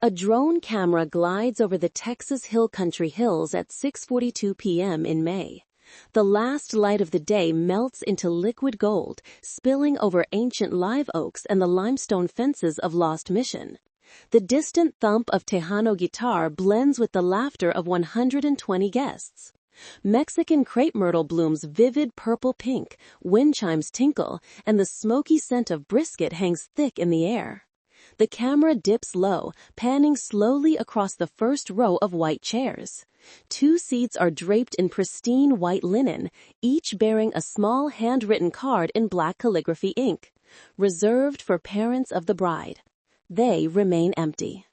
A drone camera glides over the Texas Hill Country Hills at 6:42 p.m. in May. The last light of the day melts into liquid gold, spilling over ancient live oaks and the limestone fences of Lost Mission. The distant thump of Tejano guitar blends with the laughter of 120 guests. Mexican crepe myrtle blooms vivid purple-pink, wind chimes tinkle, and the smoky scent of brisket hangs thick in the air. The camera dips low, panning slowly across the first row of white chairs. 2 seats are draped in pristine white linen, each bearing a small handwritten card in black calligraphy ink, reserved for parents of the bride. They remain empty.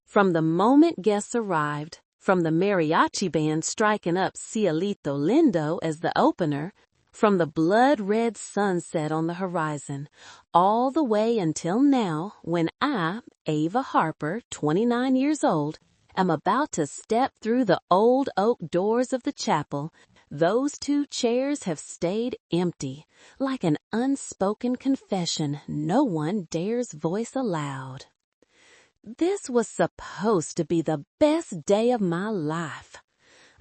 From the moment guests arrived, from the mariachi band striking up Cielito Lindo as the opener, from the blood-red sunset on the horizon, all the way until now, when I, Ava Harper, 29 years old, am about to step through the old oak doors of the chapel, those 2 chairs have stayed empty, like an unspoken confession no one dares voice aloud. This was supposed to be the best day of my life.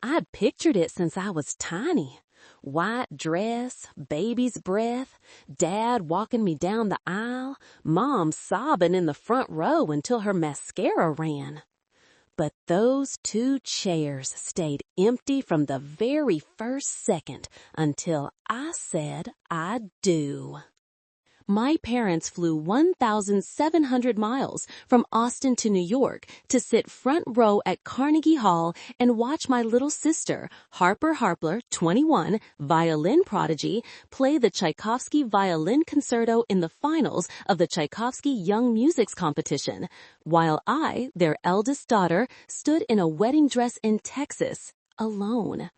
I'd pictured it since I was tiny. White dress, baby's breath, Dad walking me down the aisle, Mom sobbing in the front row until her mascara ran. But those 2 chairs stayed empty from the very first second until I said I do. My parents flew 1,700 miles from Austin to New York to sit front row at Carnegie Hall and watch my little sister, Harper, 21, violin prodigy, play the Tchaikovsky violin concerto in the finals of the Tchaikovsky Young Musics competition, while I, their eldest daughter, stood in a wedding dress in Texas, alone.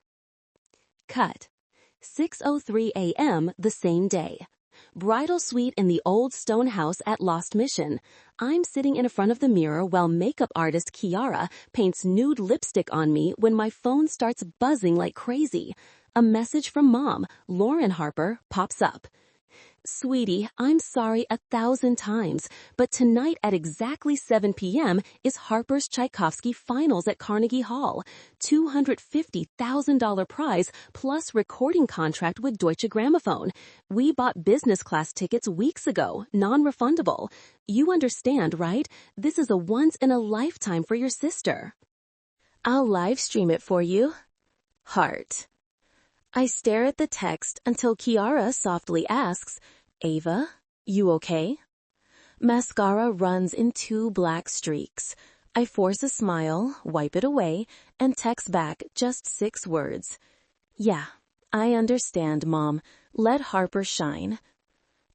Cut. 6:03 a.m. the same day. Bridal suite in the old stone house at Lost Mission. I'm sitting in front of the mirror while makeup artist Kiara paints nude lipstick on me when my phone starts buzzing like crazy. A message from Mom, Lauren Harper, pops up. Sweetie, I'm sorry 1,000 times, but tonight at exactly 7 p.m. is Harper's Tchaikovsky finals at Carnegie Hall. $250,000 prize plus recording contract with Deutsche Grammophon. We bought business class tickets weeks ago, non-refundable. You understand, right? This is a once-in-a-lifetime for your sister. I'll live stream it for you. Heart. I stare at the text until Kiara softly asks, Ava, you okay? Mascara runs in 2 black streaks. I force a smile, wipe it away, and text back just 6 words. Yeah, I understand, Mom. Let Harper shine.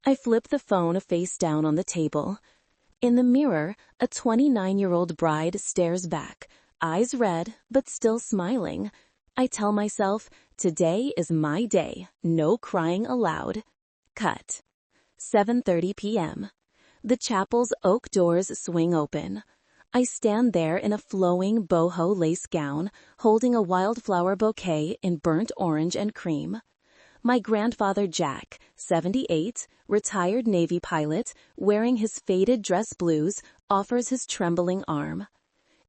I flip the phone face down on the table. In the mirror, a 29-year-old bride stares back, eyes red, but still smiling. I tell myself, today is my day, no crying aloud. Cut. 7:30 p.m. The chapel's oak doors swing open. I stand there in a flowing boho lace gown, holding a wildflower bouquet in burnt orange and cream. My grandfather Jack, 78, retired Navy pilot, wearing his faded dress blues, offers his trembling arm.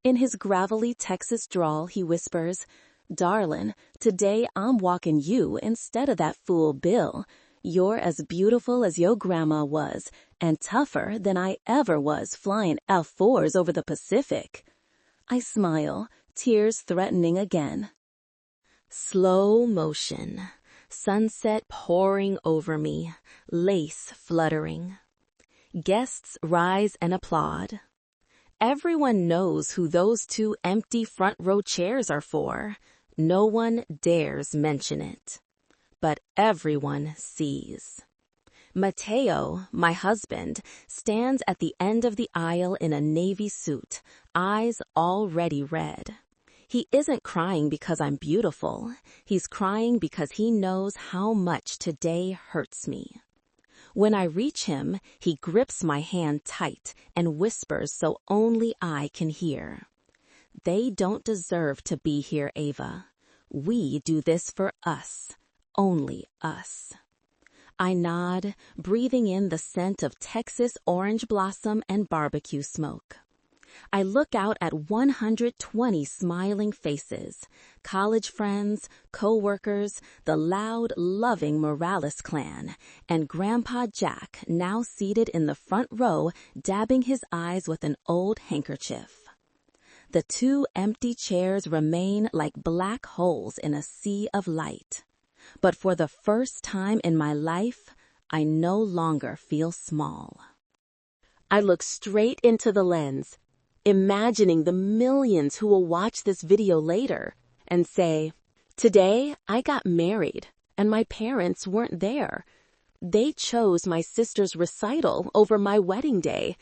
In his gravelly Texas drawl, he whispers, Darlin', today I'm walking you instead of that fool Bill. You're as beautiful as your grandma was, and tougher than I ever was flying F4s over the Pacific. I smile, tears threatening again. Slow motion. Sunset pouring over me, lace fluttering. Guests rise and applaud. Everyone knows who those 2 empty front row chairs are for. No one dares mention it. But everyone sees. Mateo, my husband, stands at the end of the aisle in a navy suit, eyes already red. He isn't crying because I'm beautiful. He's crying because he knows how much today hurts me. When I reach him, he grips my hand tight and whispers so only I can hear. They don't deserve to be here, Ava. We do this for us. Only us. I nod, breathing in the scent of Texas orange blossom and barbecue smoke. I look out at 120 smiling faces, college friends, co-workers, the loud, loving Morales clan, and Grandpa Jack now seated in the front row dabbing his eyes with an old handkerchief. The two empty chairs remain like black holes in a sea of light. But for the first time in my life, I no longer feel small. I look straight into the lens, imagining the millions who will watch this video later and say, "Today I got married and my parents weren't there. They chose my sister's recital over my wedding day.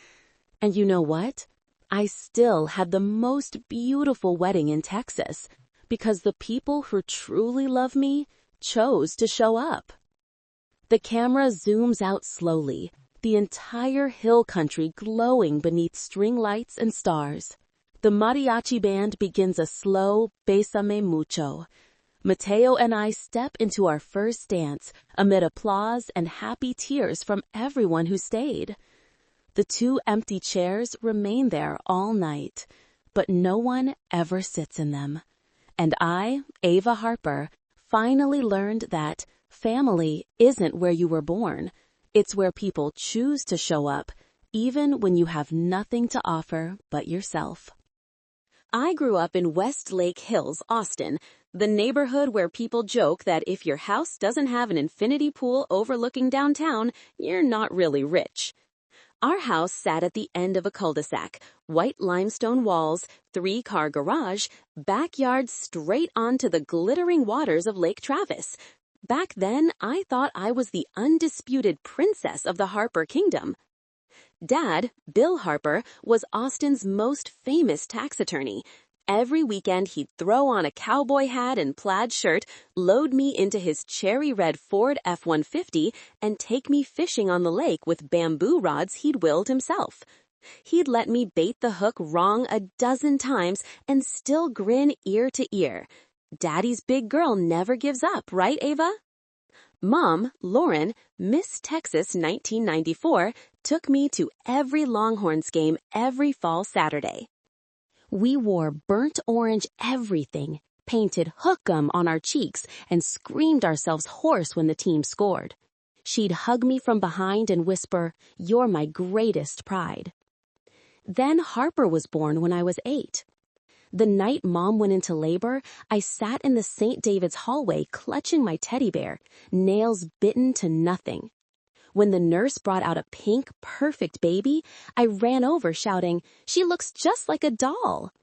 And you know what? I still had the most beautiful wedding in Texas because the people who truly love me chose to show up." The camera zooms out slowly, the entire hill country glowing beneath string lights and stars. The mariachi band begins a slow Bésame Mucho. Mateo and I step into our first dance amid applause and happy tears from everyone who stayed. The two empty chairs remain there all night, but no one ever sits in them. And I, Ava Harper, finally learned that family isn't where you were born. It's where people choose to show up, even when you have nothing to offer but yourself. I grew up in Westlake Hills, Austin, the neighborhood where people joke that if your house doesn't have an infinity pool overlooking downtown, you're not really rich. Our house sat at the end of a cul-de-sac, white limestone walls, 3-car garage, backyard straight onto the glittering waters of Lake Travis. Back then, I thought I was the undisputed princess of the Harper Kingdom. Dad, Bill Harper, was Austin's most famous tax attorney. Every weekend, he'd throw on a cowboy hat and plaid shirt, load me into his cherry red Ford F-150, and take me fishing on the lake with bamboo rods he'd willed himself. He'd let me bait the hook wrong a dozen times and still grin ear to ear. Daddy's big girl never gives up, right, Ava? Mom, Lauren, Miss Texas 1994, took me to every Longhorns game every fall Saturday. We wore burnt orange everything, painted hook'em on our cheeks, and screamed ourselves hoarse when the team scored. She'd hug me from behind and whisper, "You're my greatest pride." Then Harper was born when I was 8. The night Mom went into labor, I sat in the St. David's hallway clutching my teddy bear, nails bitten to nothing. When the nurse brought out a pink, perfect baby, I ran over shouting, "She looks just like a doll."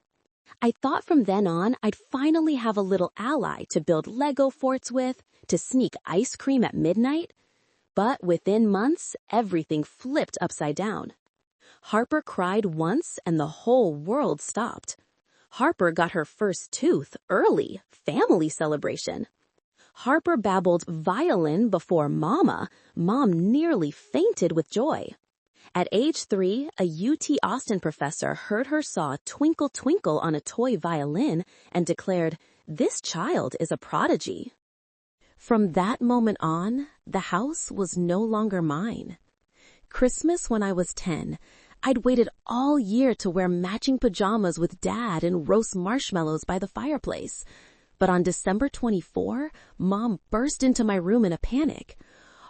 I thought from then on I'd finally have a little ally to build Lego forts with, to sneak ice cream at midnight. But within months, everything flipped upside down. Harper cried once and the whole world stopped. Harper got her first tooth early, family celebration. Harper babbled violin before Mama. Mom nearly fainted with joy. At age 3, a UT Austin professor heard her saw Twinkle Twinkle on a toy violin and declared, "This child is a prodigy." From that moment on, the house was no longer mine. Christmas when I was 10, I'd waited all year to wear matching pajamas with Dad and roast marshmallows by the fireplace. But on December 24, Mom burst into my room in a panic.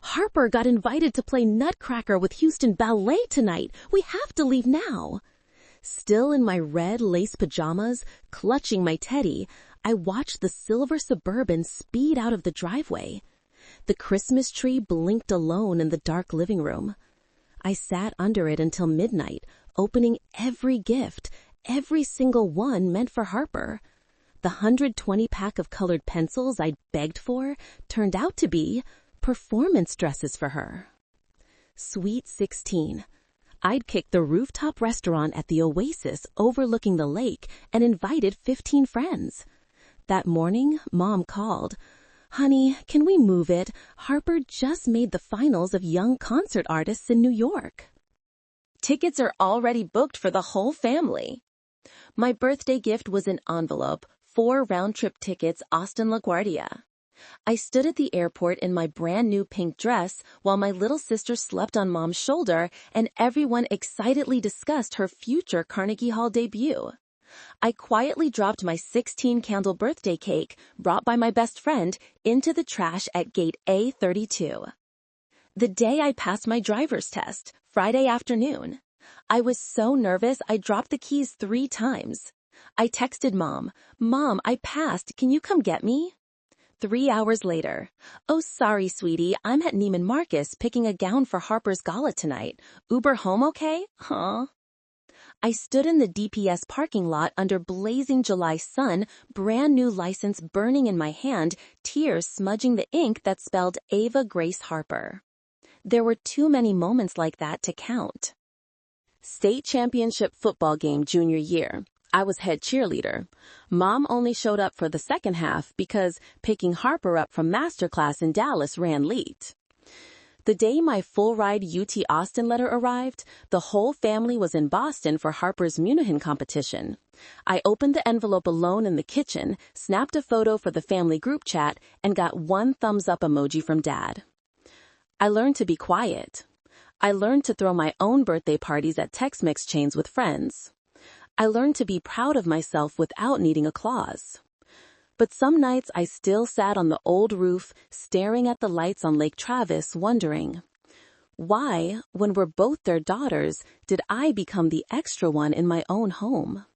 "Harper got invited to play Nutcracker with Houston Ballet tonight. We have to leave now." Still in my red lace pajamas, clutching my teddy, I watched the silver Suburban speed out of the driveway. The Christmas tree blinked alone in the dark living room. I sat under it until midnight, opening every gift, every single one meant for Harper. The 120-pack of colored pencils I'd begged for turned out to be performance dresses for her. Sweet 16. I'd kicked the rooftop restaurant at the Oasis overlooking the lake and invited 15 friends. That morning, Mom called. "Honey, can we move it? Harper just made the finals of Young Concert Artists in New York." Tickets are already booked for the whole family. My birthday gift was an envelope, 4 round-trip tickets Austin LaGuardia. I stood at the airport in my brand new pink dress while my little sister slept on Mom's shoulder and everyone excitedly discussed her future Carnegie Hall debut. I quietly dropped my 16-candle birthday cake, brought by my best friend, into the trash at gate A32. The day I passed my driver's test, Friday afternoon. I was so nervous I dropped the keys 3 times. I texted Mom, "Mom, I passed, can you come get me?" 3 hours later. "Oh, sorry, sweetie, I'm at Neiman Marcus picking a gown for Harper's gala tonight. Uber home okay? Huh?" I stood in the DPS parking lot under blazing July sun, brand new license burning in my hand, tears smudging the ink that spelled Ava Grace Harper. There were too many moments like that to count. State championship football game junior year. I was head cheerleader. Mom only showed up for the second half because picking Harper up from masterclass in Dallas ran late. The day my full-ride UT Austin letter arrived, the whole family was in Boston for Harper's Munichen competition. I opened the envelope alone in the kitchen, snapped a photo for the family group chat, and got 1 thumbs-up emoji from Dad. I learned to be quiet. I learned to throw my own birthday parties at Tex-Mex chains with friends. I learned to be proud of myself without needing applause. But some nights I still sat on the old roof, staring at the lights on Lake Travis, wondering, why, when we're both their daughters, did I become the extra one in my own home?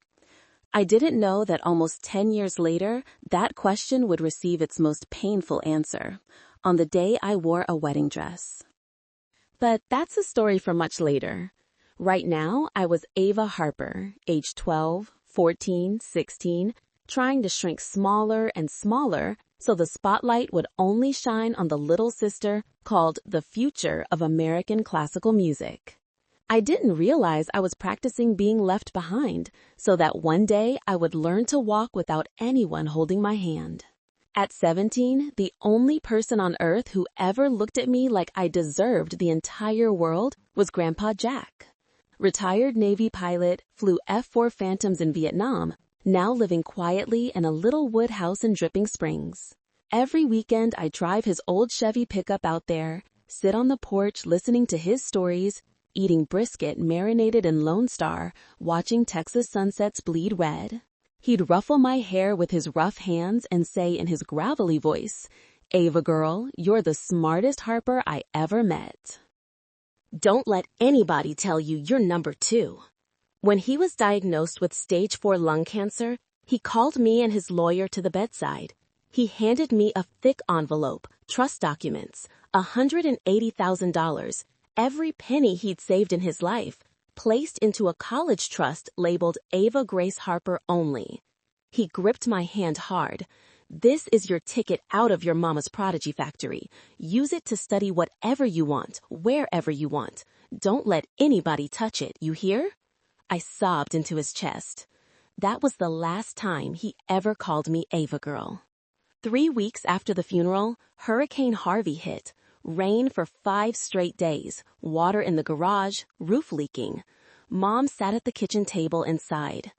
I didn't know that almost 10 years later, that question would receive its most painful answer, on the day I wore a wedding dress. But that's a story for much later. Right now, I was Ava Harper, age 12, 14, 16, trying to shrink smaller and smaller so the spotlight would only shine on the little sister called the future of American classical music. I didn't realize I was practicing being left behind so that one day I would learn to walk without anyone holding my hand. At 17, the only person on earth who ever looked at me like I deserved the entire world was Grandpa Jack. Retired Navy pilot, flew F-4 Phantoms in Vietnam, now living quietly in a little wood house in Dripping Springs. Every weekend I drive his old Chevy pickup out there, sit on the porch listening to his stories, eating brisket marinated in Lone Star, watching Texas sunsets bleed red. He'd ruffle my hair with his rough hands and say in his gravelly voice, "Ava girl, you're the smartest Harper I ever met." Don't let anybody tell you you're number 2. When he was diagnosed with stage 4 lung cancer, he called me and his lawyer to the bedside. He handed me a thick envelope, trust documents, $180,000, every penny he'd saved in his life, placed into a college trust labeled Ava Grace Harper only. He gripped my hand hard. "This is your ticket out of your mama's prodigy factory. Use it to study whatever you want, wherever you want. Don't let anybody touch it, you hear?" I sobbed into his chest. That was the last time he ever called me Ava girl. 3 weeks after the funeral, Hurricane Harvey hit. Rain for 5 straight days, water in the garage, roof leaking. Mom sat at the kitchen table and sighed.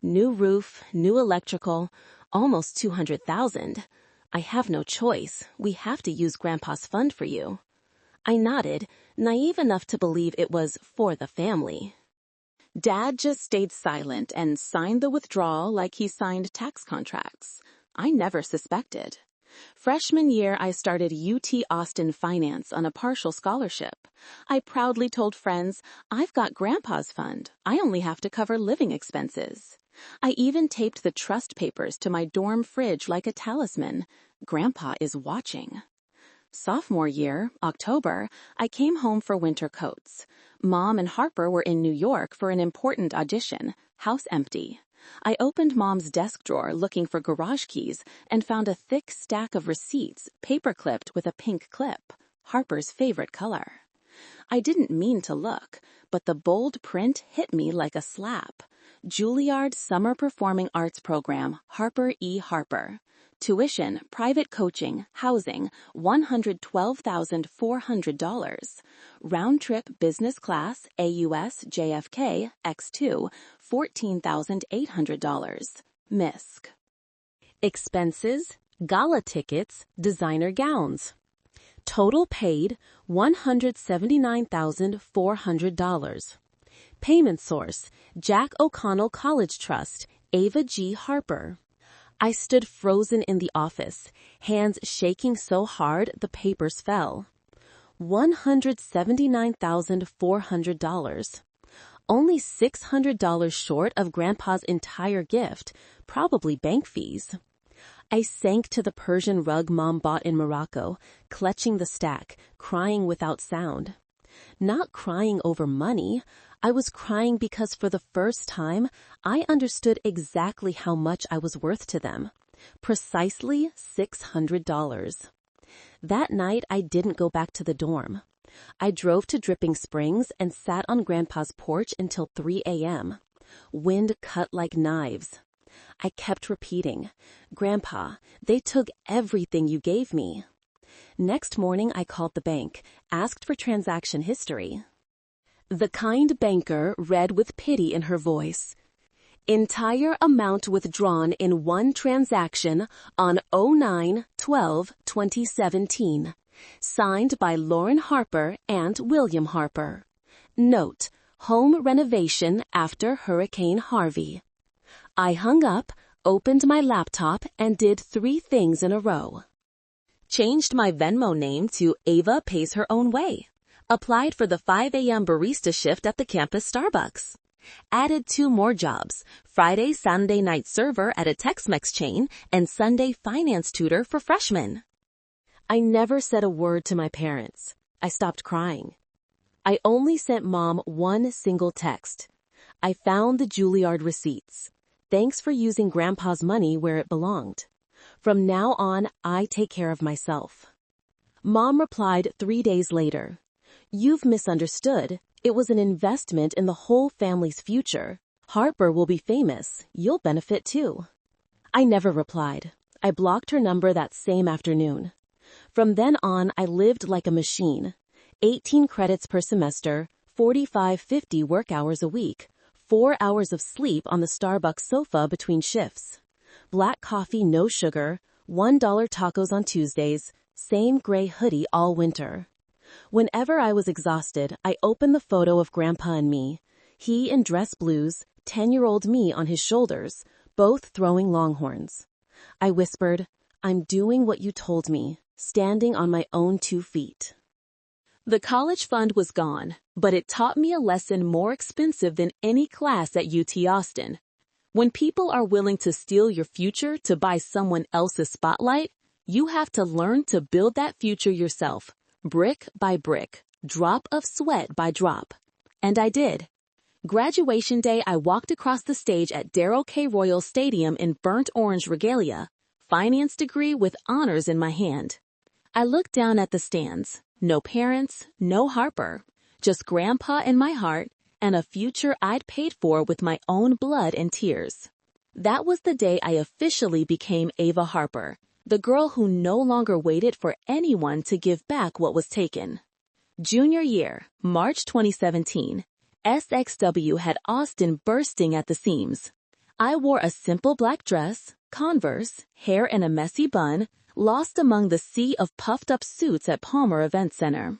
New roof, new electrical, almost $200,000. I have no choice. We have to use Grandpa's fund for you. I nodded, naive enough to believe it was for the family. Dad just stayed silent and signed the withdrawal like he signed tax contracts. I never suspected. Freshman year, I started UT Austin Finance on a partial scholarship. I proudly told friends, "I've got Grandpa's fund. I only have to cover living expenses." I even taped the trust papers to my dorm fridge like a talisman. Grandpa is watching. Sophomore year, October, I came home for winter coats. Mom and Harper were in New York for an important audition, house empty. I opened Mom's desk drawer looking for garage keys and found a thick stack of receipts paper-clipped with a pink clip, Harper's favorite color. I didn't mean to look, but the bold print hit me like a slap. Juilliard Summer Performing Arts Program, Harper E. Harper. Tuition, private coaching, housing, $112,400. Round-trip business class, AUS JFK, X2, $14,800. MISC. Expenses, Gala tickets, designer gowns. Total paid $179,400. Payment source, Jack O'Connell College Trust, Ava G. Harper. I stood frozen in the office, hands shaking so hard the papers fell. $179,400. Only $600 short of Grandpa's entire gift, probably bank fees. I sank to the Persian rug Mom bought in Morocco, clutching the stack, crying without sound. Not crying over money, I was crying because for the first time, I understood exactly how much I was worth to them. Precisely $600. That night, I didn't go back to the dorm. I drove to Dripping Springs and sat on Grandpa's porch until 3 a.m. Wind cut like knives. I kept repeating, "Grandpa, they took everything you gave me." Next morning, I called the bank, asked for transaction history. The kind banker read with pity in her voice, "Entire amount withdrawn in one transaction on 09/12/2017. Signed by Lauren Harper and William Harper. Note, home renovation after Hurricane Harvey." I hung up, opened my laptop, and did 3 things in a row. Changed my Venmo name to Ava Pays Her Own Way. Applied for the 5 a.m. barista shift at the campus Starbucks. Added 2 more jobs, Friday, Saturday night server at a Tex-Mex chain, and Sunday finance tutor for freshmen. I never said a word to my parents. I stopped crying. I only sent Mom one single text. I found the Juilliard receipts. Thanks for using Grandpa's money where it belonged. From now on, I take care of myself. Mom replied 3 days later. "You've misunderstood. It was an investment in the whole family's future. Harper will be famous. You'll benefit too." I never replied. I blocked her number that same afternoon. From then on, I lived like a machine. 18 credits per semester, 45-50 work hours a week, 4 hours of sleep on the Starbucks sofa between shifts. Black coffee, no sugar, $1 tacos on Tuesdays, same gray hoodie all winter. Whenever I was exhausted, I opened the photo of Grandpa and me. He in dress blues, 10-year-old me on his shoulders, both throwing longhorns. I whispered, "I'm doing what you told me, standing on my own 2 feet." The college fund was gone, but it taught me a lesson more expensive than any class at UT Austin. When people are willing to steal your future to buy someone else's spotlight, you have to learn to build that future yourself, brick by brick, drop of sweat by drop. And I did. Graduation day, I walked across the stage at Darrell K. Royal Stadium in burnt orange regalia, finance degree with honors in my hand. I looked down at the stands. No parents, no Harper, just Grandpa in my heart and a future I'd paid for with my own blood and tears. That was the day I officially became Ava Harper, the girl who no longer waited for anyone to give back what was taken. Junior year, March 2017, SXW had Austin bursting at the seams. I wore a simple black dress, Converse, hair in a messy bun, lost among the sea of puffed-up suits at Palmer Event Center.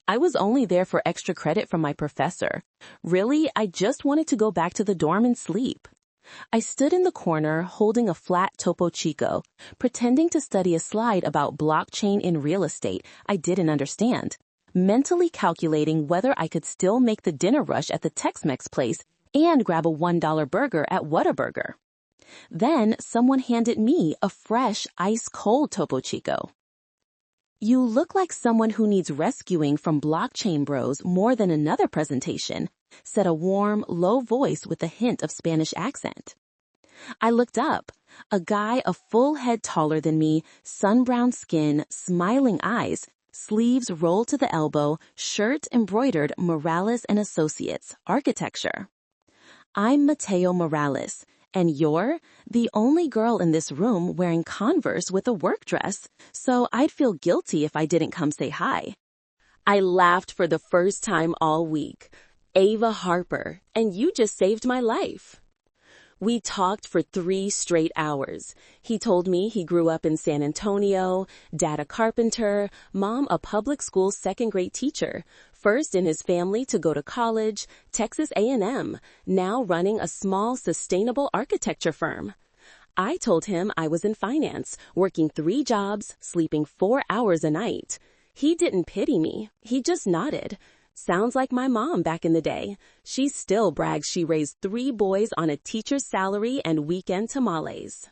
I was only there for extra credit from my professor. Really, I just wanted to go back to the dorm and sleep. I stood in the corner holding a flat Topo Chico, pretending to study a slide about blockchain in real estate I didn't understand, mentally calculating whether I could still make the dinner rush at the Tex-Mex place and grab a $1 burger at Whataburger. Then someone handed me a fresh, ice-cold Topo Chico. "You look like someone who needs rescuing from blockchain bros more than another presentation," said a warm, low voice with a hint of Spanish accent. I looked up. A guy a full head taller than me, sun-browned skin, smiling eyes, sleeves rolled to the elbow, shirt embroidered Morales and Associates, architecture. "I'm Mateo Morales, and you're the only girl in this room wearing Converse with a work dress, so I'd feel guilty if I didn't come say hi." I laughed for the first time all week. "Ava Harper, and you just saved my life." We talked for 3 straight hours. He told me he grew up in San Antonio, dad a carpenter, mom a public school second-grade teacher, first in his family to go to college, Texas A&M, now running a small sustainable architecture firm. I told him I was in finance, working 3 jobs, sleeping 4 hours a night. He didn't pity me. He just nodded. Sounds like my mom back in the day. She still brags she raised 3 boys on a teacher's salary and weekend tamales.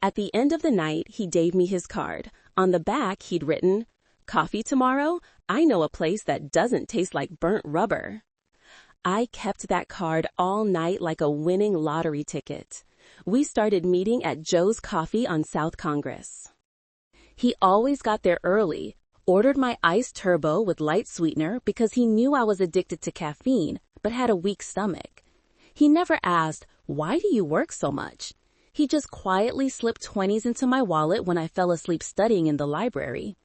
At the end of the night, he gave me his card. On the back, he'd written, "Coffee tomorrow? I know a place that doesn't taste like burnt rubber." I kept that card all night like a winning lottery ticket. We started meeting at Joe's Coffee on South Congress. He always got there early, ordered my iced turbo with light sweetener because he knew I was addicted to caffeine but had a weak stomach. He never asked, "Why do you work so much?" He just quietly slipped 20s into my wallet when I fell asleep studying in the library.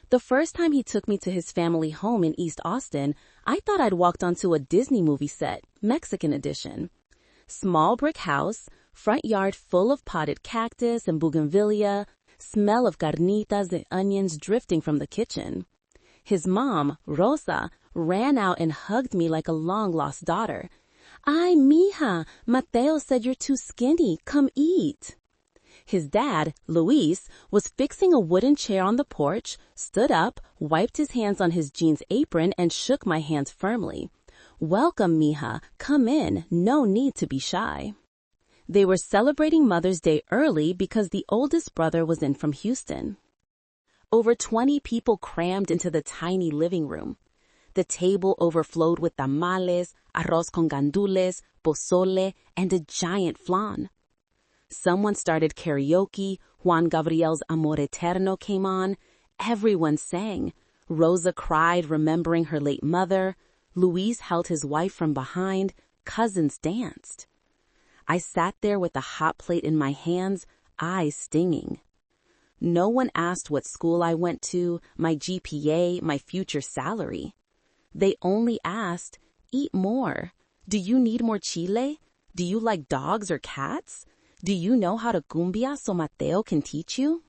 The first time he took me to his family home in East Austin, I thought I'd walked onto a Disney movie set, Mexican edition. Small brick house, front yard full of potted cactus and bougainvillea, smell of carnitas and onions drifting from the kitchen. His mom, Rosa, ran out and hugged me like a long-lost daughter. "Ay, mija, Mateo said you're too skinny. Come eat." His dad, Luis, was fixing a wooden chair on the porch, stood up, wiped his hands on his jeans apron, and shook my hands firmly. "Welcome, mija. Come in. No need to be shy." They were celebrating Mother's Day early because the oldest brother was in from Houston. Over 20 people crammed into the tiny living room. The table overflowed with tamales, arroz con gandules, pozole, and a giant flan. Someone started karaoke, Juan Gabriel's Amor Eterno came on, everyone sang. Rosa cried remembering her late mother, Luis held his wife from behind, cousins danced. I sat there with a hot plate in my hands, eyes stinging. No one asked what school I went to, my GPA, my future salary. They only asked, "Eat more. Do you need more chile? Do you like dogs or cats? Do you know how to cumbia so Mateo can teach you?"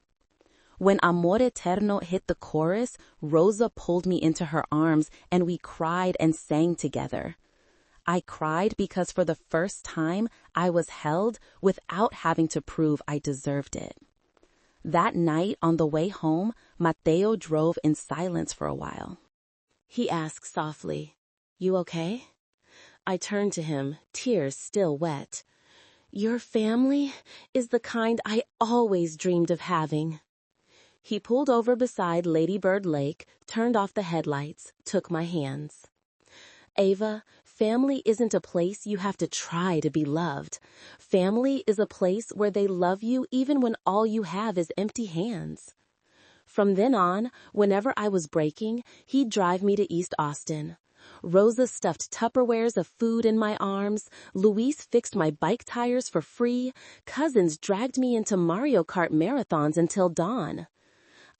When Amor Eterno hit the chorus, Rosa pulled me into her arms and we cried and sang together. I cried because for the first time I was held without having to prove I deserved it. That night on the way home, Mateo drove in silence for a while. He asked softly, "You okay?" I turned to him, tears still wet. "Your family is the kind I always dreamed of having." He pulled over beside Lady Bird Lake, turned off the headlights, took my hands. "Ava, family isn't a place you have to try to be loved. Family is a place where they love you even when all you have is empty hands." From then on, whenever I was breaking, he'd drive me to East Austin. Rosa stuffed Tupperwares of food in my arms, Luis fixed my bike tires for free, cousins dragged me into Mario Kart marathons until dawn.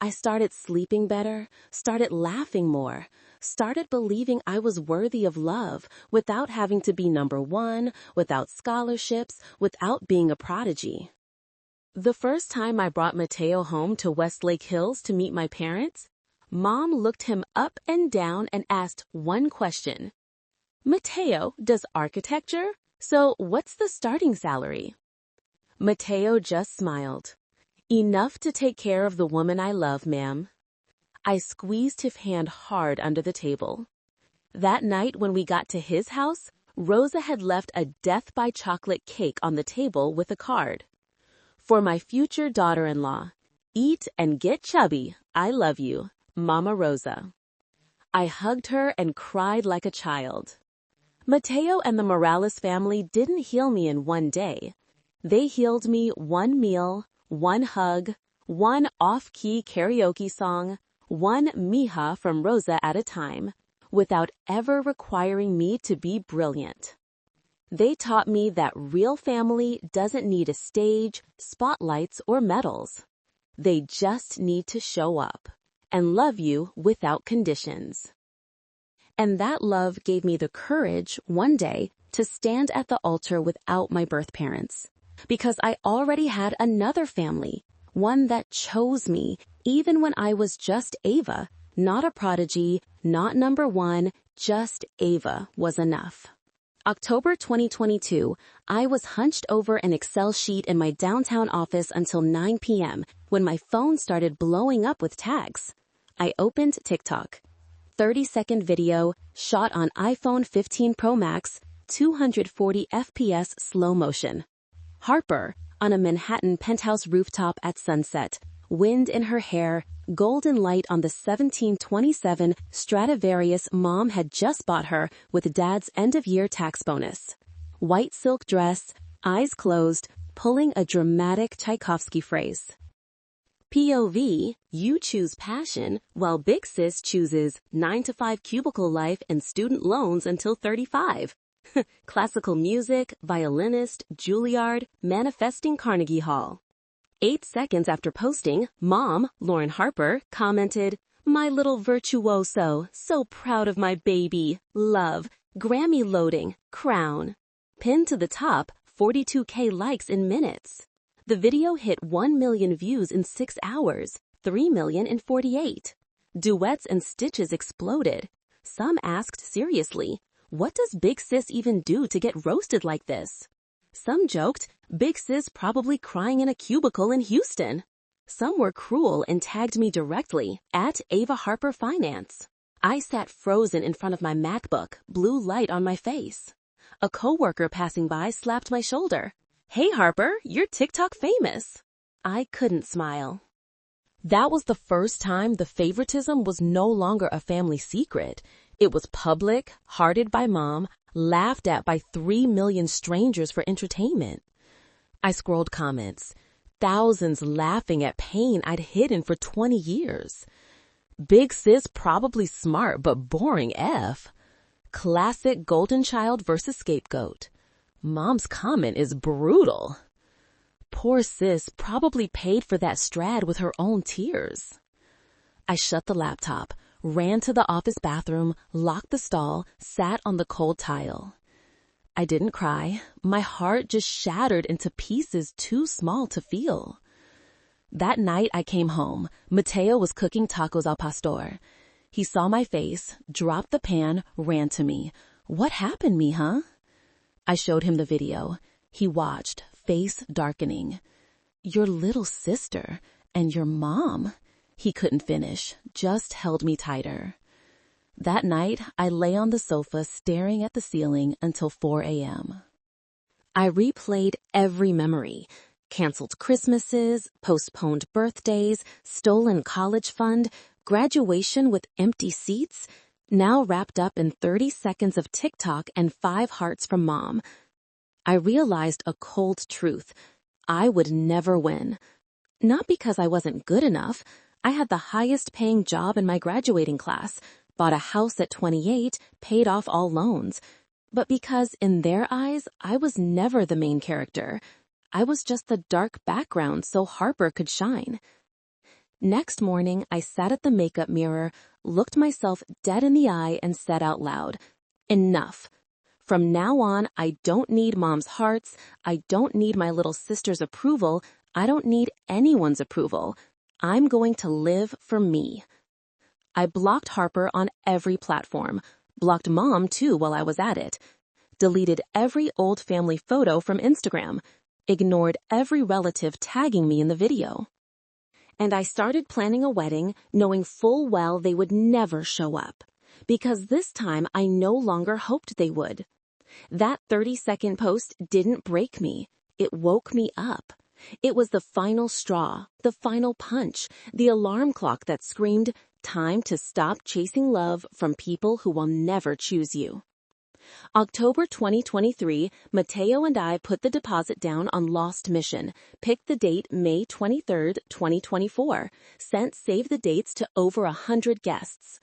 I started sleeping better, started laughing more, started believing I was worthy of love without having to be number 1, without scholarships, without being a prodigy. The first time I brought Mateo home to Westlake Hills to meet my parents, Mom looked him up and down and asked one question. "Mateo does architecture, so what's the starting salary?" Mateo just smiled. "Enough to take care of the woman I love, ma'am." I squeezed his hand hard under the table. That night when we got to his house, Rosa had left a death-by-chocolate cake on the table with a card. "For my future daughter-in-law, eat and get chubby. I love you, Mama Rosa." I hugged her and cried like a child. Mateo and the Morales family didn't heal me in one day. They healed me one meal, one hug, one off-key karaoke song, one mija from Rosa at a time, without ever requiring me to be brilliant. They taught me that real family doesn't need a stage, spotlights, or medals. They just need to show up and love you without conditions. And that love gave me the courage, one day, to stand at the altar without my birth parents. Because I already had another family, one that chose me, even when I was just Ava, not a prodigy, not number one, just Ava was enough. October 2022, I was hunched over an Excel sheet in my downtown office until 9 p.m. when my phone started blowing up with tags. I opened TikTok. 30-second video, shot on iPhone 15 Pro Max, 240 FPS slow motion. Harper, on a Manhattan penthouse rooftop at sunset, wind in her hair, golden light on the 1727 Stradivarius Mom had just bought her with Dad's end-of-year tax bonus. White silk dress, eyes closed, pulling a dramatic Tchaikovsky phrase. POV, you choose passion, while Big Sis chooses 9-to-5 cubicle life and student loans until 35. Classical music, violinist, Juilliard, manifesting Carnegie Hall. 8 seconds after posting, Mom, Lauren Harper, commented, "My little virtuoso, so proud of my baby, love, Grammy loading, crown." Pinned to the top, 42K likes in minutes. The video hit 1 million views in 6 hours, 3 million in 48. Duets and stitches exploded. Some asked seriously, what does Big Sis even do to get roasted like this? Some joked, Big Sis probably crying in a cubicle in Houston. Some were cruel and tagged me directly, at Ava Harper Finance. I sat frozen in front of my MacBook, blue light on my face. A coworker passing by slapped my shoulder. "Hey Harper, you're TikTok famous." I couldn't smile. That was the first time the favoritism was no longer a family secret. It was public, hearted by Mom, laughed at by 3 million strangers for entertainment. I scrolled comments, thousands laughing at pain I'd hidden for 20 years. Big Sis probably smart but boring F. Classic golden child versus scapegoat. Mom's comment is brutal. Poor sis probably paid for that strad with her own tears. I shut the laptop, ran to the office bathroom, locked the stall, sat on the cold tile. I didn't cry. My heart just shattered into pieces too small to feel. That night I came home. Mateo was cooking tacos al pastor. He saw my face, dropped the pan, ran to me. "What happened, mija?" I showed him the video. He watched, face darkening. "Your little sister and your mom." He couldn't finish, just held me tighter. That night, I lay on the sofa staring at the ceiling until 4 a.m. I replayed every memory. Canceled Christmases, postponed birthdays, stolen college fund, graduation with empty seats, now wrapped up in 30 seconds of TikTok and 5 hearts from Mom. I realized a cold truth. I would never win. Not because I wasn't good enough. I had the highest paying job in my graduating class, bought a house at 28, paid off all loans. But because in their eyes, I was never the main character. I was just the dark background so Harper could shine. Next morning, I sat at the makeup mirror, looked myself dead in the eye and said out loud, "Enough. From now on, I don't need Mom's hearts. I don't need my little sister's approval. I don't need anyone's approval. I'm going to live for me." I blocked Harper on every platform, blocked Mom too while I was at it, deleted every old family photo from Instagram, ignored every relative tagging me in the video. And I started planning a wedding, knowing full well they would never show up, because this time I no longer hoped they would. That 30-second post didn't break me. It woke me up. It was the final straw, the final punch, the alarm clock that screamed, "Time to stop chasing love from people who will never choose you." October 2023, Mateo and I put the deposit down on Lost Mission, picked the date May 23, 2024, sent save the dates to over 100 guests.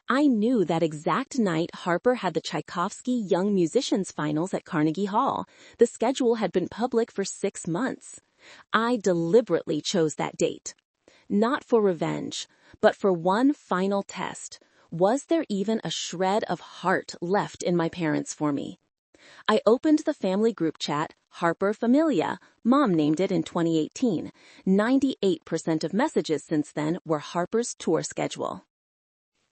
I knew that exact night Harper had the Tchaikovsky Young Musicians Finals at Carnegie Hall. The schedule had been public for 6 months. I deliberately chose that date. Not for revenge, but for one final test. Was there even a shred of heart left in my parents for me? I opened the family group chat, Harper Familia. Mom named it in 2018. 98% of messages since then were Harper's tour schedule.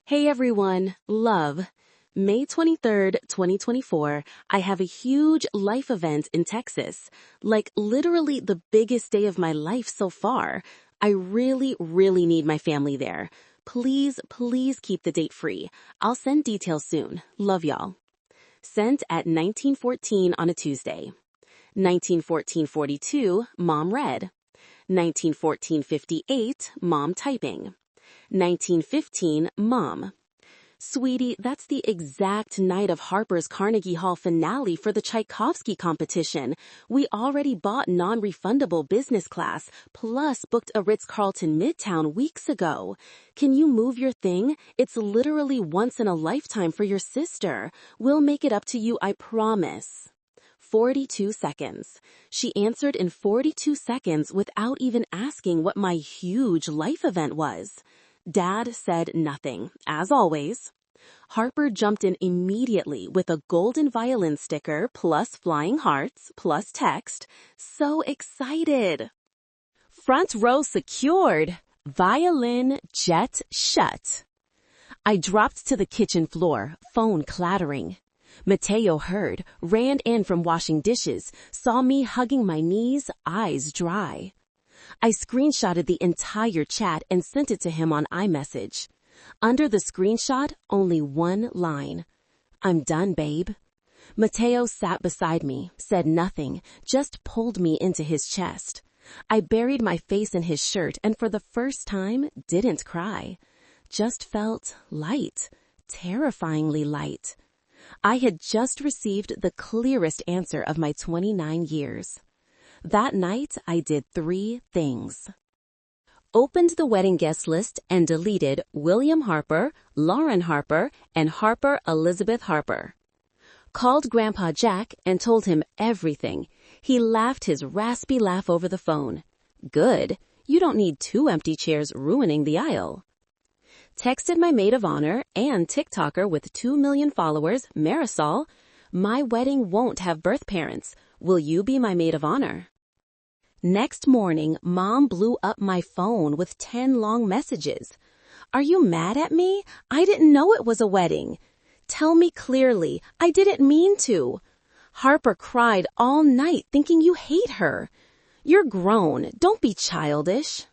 Hey everyone, love. May 23rd, 2024, I have a huge life event in Texas. Like literally the biggest day of my life so far. I really need my family there. Please keep the date free. I'll send details soon. Love y'all. Sent at 19:14 on a Tuesday. 19:14:42, Mom read. 19:14:58, Mom typing. 19:15, Mom. Sweetie, that's the exact night of Harper's Carnegie Hall finale for the Tchaikovsky competition. We already bought non-refundable business class, plus booked a Ritz-Carlton Midtown weeks ago. Can you move your thing? It's literally once in a lifetime for your sister. We'll make it up to you, I promise. 42 seconds. She answered in 42 seconds without even asking what my huge life event was. Dad said nothing, as always. Harper jumped in immediately with a golden violin sticker plus flying hearts plus text. So excited. Front row secured. Violin jet shut. I dropped to the kitchen floor, phone clattering. Mateo heard, ran in from washing dishes, saw me hugging my knees, eyes dry. I screenshotted the entire chat and sent it to him on iMessage. Under the screenshot, only one line. I'm done, babe. Mateo sat beside me, said nothing, just pulled me into his chest. I buried my face in his shirt and for the first time didn't cry. Just felt light, terrifyingly light. I had just received the clearest answer of my 29 years. That night, I did 3 things. Opened the wedding guest list and deleted William Harper, Lauren Harper, and Harper Elizabeth Harper. Called Grandpa Jack and told him everything. He laughed his raspy laugh over the phone. Good. You don't need 2 empty chairs ruining the aisle. Texted my maid of honor and TikToker with 2 million followers, Marisol. My wedding won't have birth parents. Will you be my maid of honor? Next morning, Mom blew up my phone with 10 long messages. Are you mad at me? I didn't know it was a wedding. Tell me clearly. I didn't mean to. Harper cried all night thinking you hate her. You're grown. Don't be childish.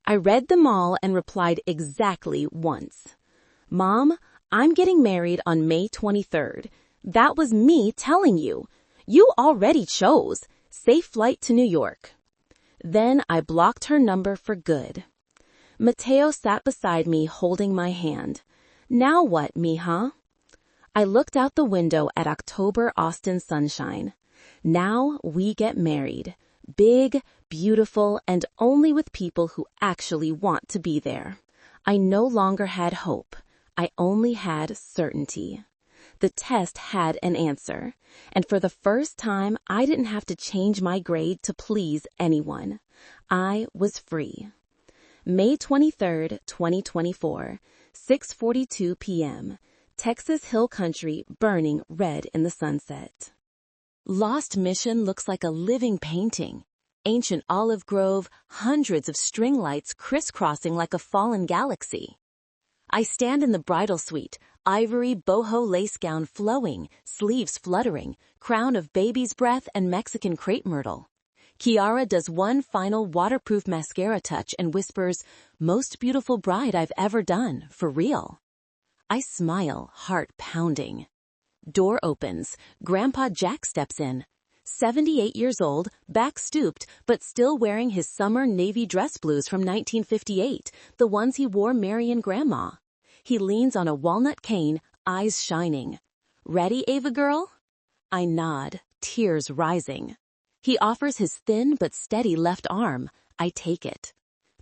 I read them all and replied exactly once. Mom, I'm getting married on May 23rd. That was me telling you. You already chose. Safe flight to New York. Then I blocked her number for good. Mateo sat beside me holding my hand. Now what, mija? I looked out the window at October Austin sunshine. Now we get married. Big, beautiful, and only with people who actually want to be there. I no longer had hope. I only had certainty. The test had an answer, and for the first time, I didn't have to change my grade to please anyone. I was free. May 23rd, 2024, 6:42 p.m. Texas Hill Country burning red in the sunset. Lost Mission looks like a living painting. Ancient olive grove, hundreds of string lights crisscrossing like a fallen galaxy. I stand in the bridal suite, ivory boho lace gown flowing, sleeves fluttering, crown of baby's breath and Mexican crepe myrtle. Kiara does one final waterproof mascara touch and whispers, "Most beautiful bride I've ever done, for real." I smile, heart pounding. Door opens. Grandpa Jack steps in. 78 years old, back stooped, but still wearing his summer navy dress blues from 1958, the ones he wore marrying Grandma. He leans on a walnut cane, eyes shining. Ready, Ava girl? I nod, tears rising. He offers his thin but steady left arm. I take it.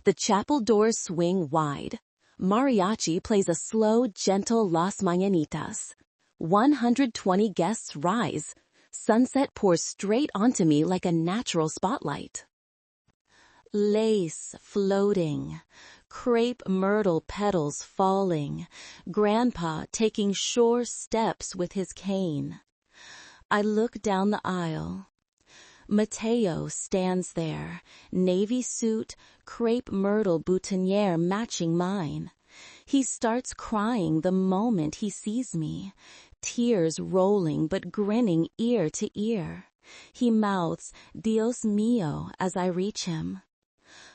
The chapel doors swing wide. Mariachi plays a slow, gentle Las Mañanitas. 120 guests rise. Sunset pours straight onto me like a natural spotlight. Lace floating, crepe myrtle petals falling, Grandpa taking sure steps with his cane. I look down the aisle. Mateo stands there, navy suit, crepe myrtle boutonniere matching mine. He starts crying the moment he sees me, tears rolling but grinning ear to ear. He mouths, "Dios mío," as I reach him.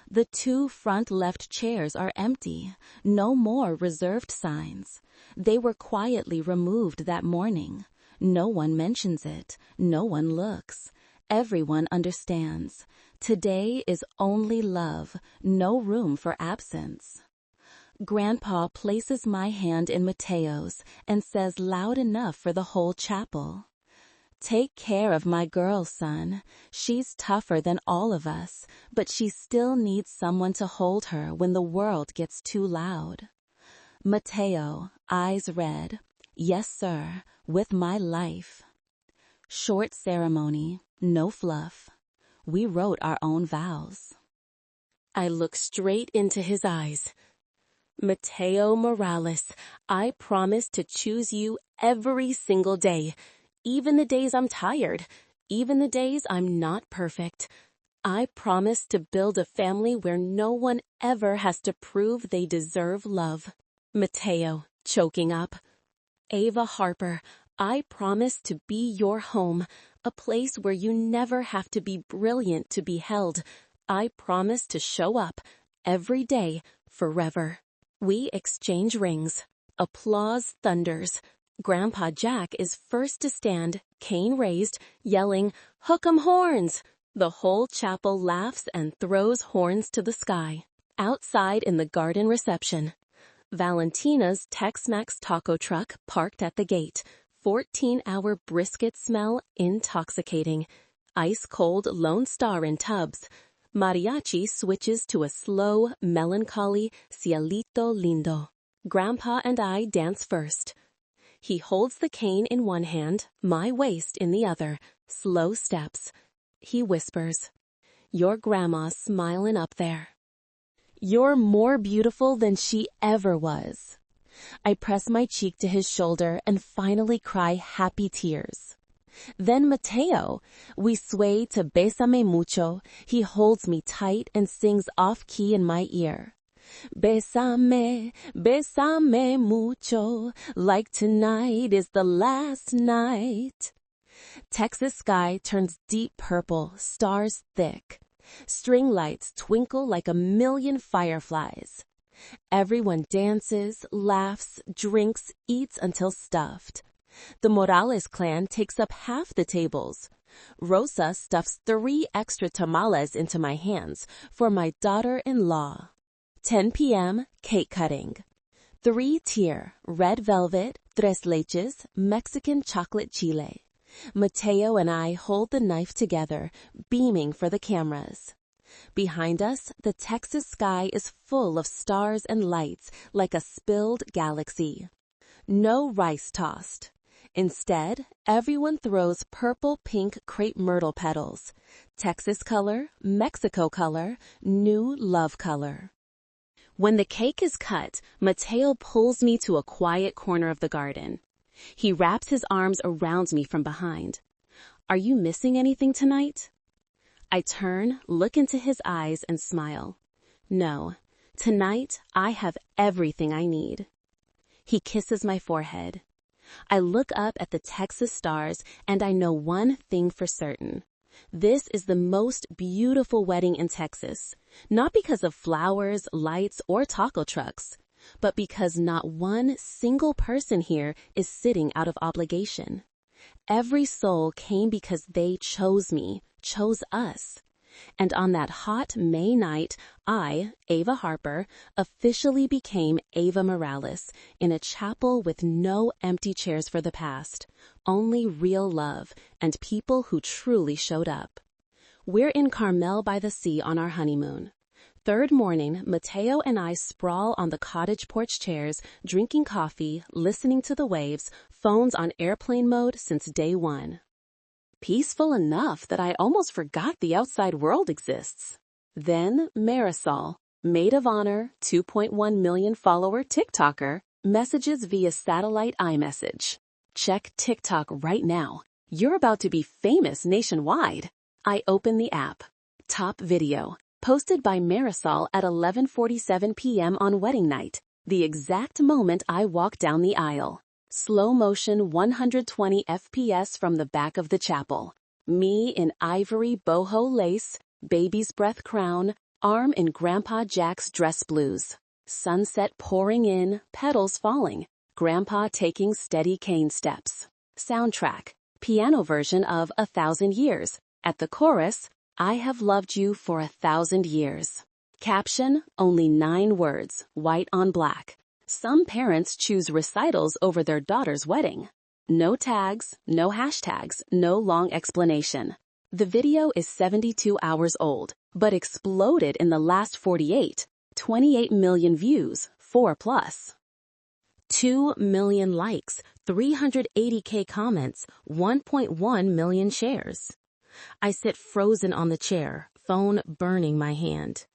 The 2 front left chairs are empty, no more reserved signs. They were quietly removed that morning. No one mentions it, no one looks. Everyone understands. Today is only love, no room for absence. Grandpa places my hand in Mateo's and says loud enough for the whole chapel, "Take care of my girl, son. She's tougher than all of us, but she still needs someone to hold her when the world gets too loud." Mateo, eyes red, "Yes, sir, with my life." Short ceremony, no fluff. We wrote our own vows. I look straight into his eyes. "Mateo Morales, I promise to choose you every single day, even the days I'm tired, even the days I'm not perfect. I promise to build a family where no one ever has to prove they deserve love." Mateo, choking up. "Ava Harper, I promise to be your home, a place where you never have to be brilliant to be held. I promise to show up every day, forever." We exchange rings. Applause thunders. Grandpa Jack is first to stand, cane raised, yelling, "Hook 'em horns!" The whole chapel laughs and throws horns to the sky. Outside in the garden reception, Valentina's Tex-Mex taco truck parked at the gate. 14-hour brisket smell intoxicating. Ice-cold Lone Star in tubs. Mariachi switches to a slow, melancholy Cielito Lindo. Grandpa and I dance first. He holds the cane in one hand, my waist in the other. Slow steps. He whispers, "Your grandma's smilin' up there. You're more beautiful than she ever was." I press my cheek to his shoulder and finally cry happy tears. Then Mateo. We sway to Bésame Mucho. He holds me tight and sings off-key in my ear. "Bésame, bésame mucho, like tonight is the last night." Texas sky turns deep purple, stars thick. String lights twinkle like a million fireflies. Everyone dances, laughs, drinks, eats until stuffed. The Morales clan takes up half the tables. Rosa stuffs 3 extra tamales into my hands for my daughter-in-law. 10 p.m., cake cutting. 3-tier, red velvet, tres leches, Mexican chocolate chile. Mateo and I hold the knife together, beaming for the cameras. Behind us, the Texas sky is full of stars and lights like a spilled galaxy. No rice tossed. Instead, everyone throws purple-pink crepe myrtle petals. Texas color, Mexico color, new love color. When the cake is cut, Mateo pulls me to a quiet corner of the garden. He wraps his arms around me from behind. "Are you missing anything tonight?" I turn, look into his eyes, and smile. "No, tonight I have everything I need." He kisses my forehead. I look up at the Texas stars, and I know one thing for certain. This is the most beautiful wedding in Texas, not because of flowers, lights, or taco trucks, but because not one single person here is sitting out of obligation. Every soul came because they chose me, chose us. And on that hot May night, I, Ava Harper, officially became Ava Morales in a chapel with no empty chairs for the past, only real love and people who truly showed up. We're in Carmel by the Sea on our honeymoon. Third morning, Mateo and I sprawl on the cottage porch chairs, drinking coffee, listening to the waves, phones on airplane mode since day one. Peaceful enough that I almost forgot the outside world exists. Then Marisol, maid of honor, 2.1 million follower TikToker, messages via satellite iMessage. Check TikTok right now. You're about to be famous nationwide. I open the app. Top video. Posted by Marisol at 11:47 p.m. on wedding night, the exact moment I walk down the aisle. Slow motion 120 FPS from the back of the chapel. Me in ivory boho lace, baby's breath crown, arm in Grandpa Jack's dress blues. Sunset pouring in, petals falling, Grandpa taking steady cane steps. Soundtrack. Piano version of 1,000 Years. At the chorus, I have loved you for 1,000 years. Caption, only 9 words, white on black. Some parents choose recitals over their daughter's wedding. No tags, no hashtags, no long explanation. The video is 72 hours old, but exploded in the last 48, 28 million views, 4+. 2 million likes, 380K comments, 1.1 million shares. I sit frozen on the chair, phone burning my hand.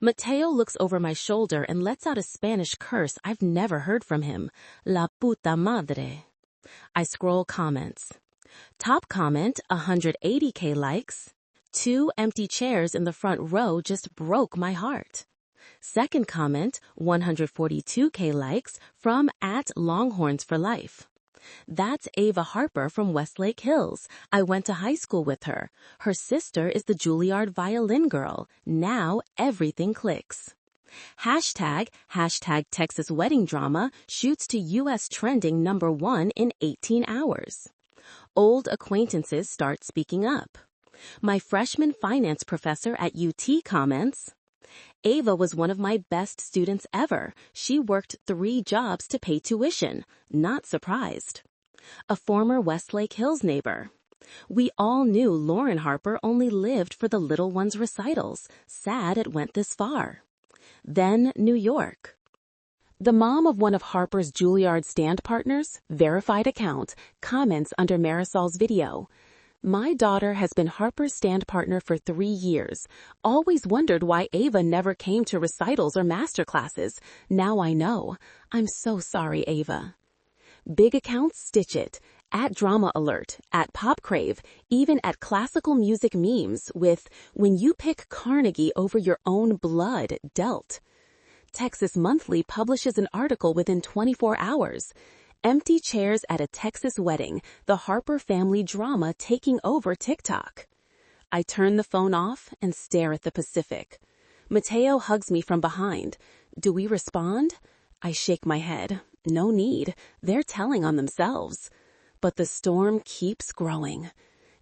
Mateo looks over my shoulder and lets out a Spanish curse I've never heard from him. La puta madre. I scroll comments. Top comment, 180K likes. 2 empty chairs in the front row just broke my heart. Second comment, 142K likes from @Longhorns4Life. That's Ava Harper from Westlake Hills. I went to high school with her. Her sister is the Juilliard violin girl. Now everything clicks. Hashtag Texas wedding drama shoots to U.S. trending #1 in 18 hours. Old acquaintances start speaking up. My freshman finance professor at UT comments, Ava was one of my best students ever. She worked 3 jobs to pay tuition. Not surprised. A former Westlake Hills neighbor. We all knew Lauren Harper only lived for the little one's recitals. Sad it went this far. Then New York. The mom of one of Harper's Juilliard stand partners, verified account, comments under Marisol's video. My daughter has been Harper's stand partner for 3 years. Always wondered why Ava never came to recitals or masterclasses. Now I know. I'm so sorry, Ava. Big accounts stitch it. @Drama Alert, @PopCrave, even at classical music memes with, when you pick Carnegie over your own blood, dealt. Texas Monthly publishes an article within 24 hours. Empty chairs at a Texas wedding, the Harper family drama taking over TikTok. I turn the phone off and stare at the Pacific. Mateo hugs me from behind. Do we respond? I shake my head. No need. They're telling on themselves. But the storm keeps growing.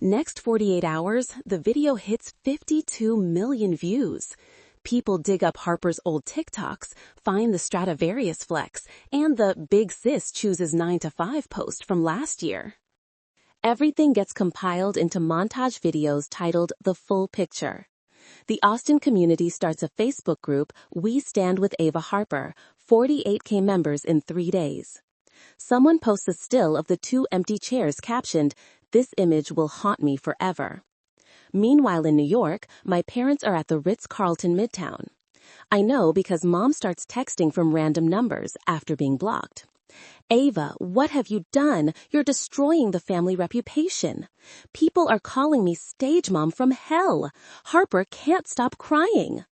Next 48 hours, the video hits 52 million views. People dig up Harper's old TikToks, find the Stradivarius flex, and the Big Sis chooses 9 to 5 post from last year. Everything gets compiled into montage videos titled The Full Picture. The Austin community starts a Facebook group, We Stand with Ava Harper, 48K members in 3 days. Someone posts a still of the 2 empty chairs captioned, This image will haunt me forever. Meanwhile in New York, my parents are at the Ritz-Carlton Midtown. I know because Mom starts texting from random numbers after being blocked. Ava, what have you done? You're destroying the family reputation. People are calling me stage mom from hell. Harper can't stop crying.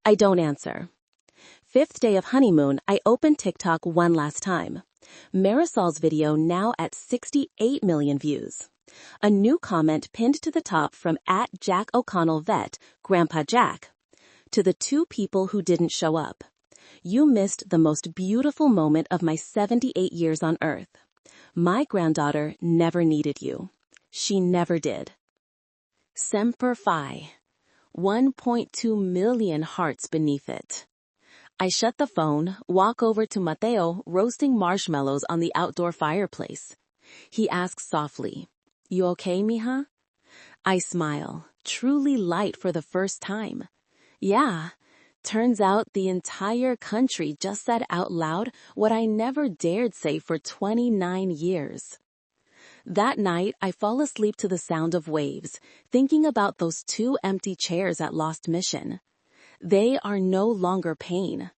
I don't answer. 5th day of honeymoon, I open TikTok one last time. Marisol's video now at 68 million views. A new comment pinned to the top from @JackO'ConnellVet, Grandpa Jack. To the 2 people who didn't show up. You missed the most beautiful moment of my 78 years on Earth. My granddaughter never needed you. She never did. Semper Fi. 1.2 million hearts beneath it. I shut the phone, walk over to Mateo roasting marshmallows on the outdoor fireplace. He asks softly, You okay, mija? I smile, truly light for the first time. Yeah, turns out the entire country just said out loud what I never dared say for 29 years. That night, I fall asleep to the sound of waves, thinking about those 2 empty chairs at Lost Mission. They are no longer pain.